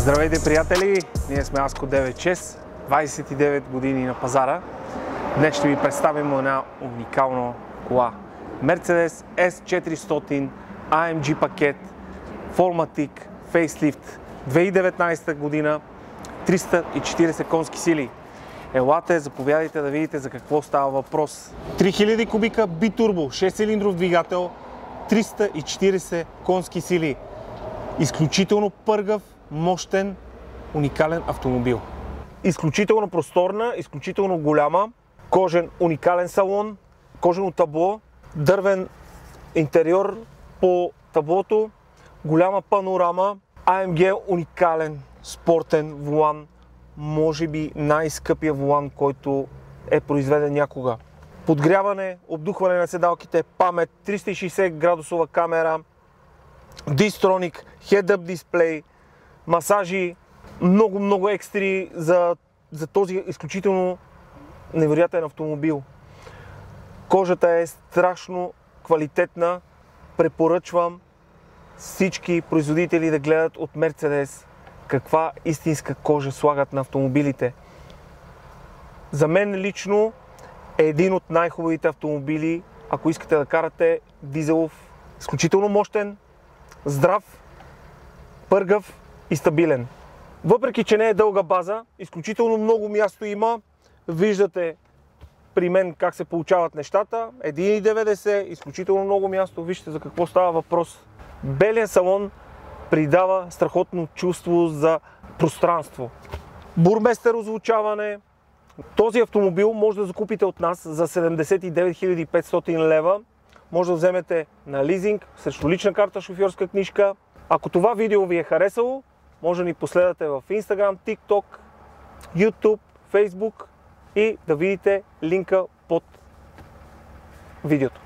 Здравейте, приятели! Ние сме Аско 96, 29 години на пазара. Днес ще ви представим една уникална кола. Mercedes S400 AMG пакет Fullmatic Facelift 2019 година, 340 конски сили. Елате, заповядайте да видите за какво става въпрос. 3000 кубика битурбо, 6-цилиндров двигател, 340 конски сили. Изключително пъргав, мощен, уникален автомобил. Изключително просторна, изключително голяма, кожен уникален салон, кожено табло, дървен интериор по таблото, голяма панорама, AMG уникален спортен волан, може би най-скъпия волан, който е произведен някога. Подгряване, обдухване на седалките, памет, 360 градусова камера, Distronic, Head-Up дисплей, масажи, много екстри за този изключително невероятен автомобил. Кожата е страшно квалитетна. Препоръчвам всички производители да гледат от Mercedes каква истинска кожа слагат на автомобилите. За мен лично е един от най-хубавите автомобили, ако искате да карате дизелов, изключително мощен, здрав, пъргав и стабилен. Въпреки че не е дълга база, изключително много място има. Виждате при мен как се получават нещата. 1,90, изключително много място. Вижте за какво става въпрос. Белият салон придава страхотно чувство за пространство. Бурместър озвучаване. Този автомобил може да закупите от нас за 79 500 лева. Може да вземете на лизинг, срещу лична карта, шофьорска книжка. Ако това видео ви е харесало, може да ни последвате в Instagram, TikTok, YouTube, Facebook и да видите линка под видеото.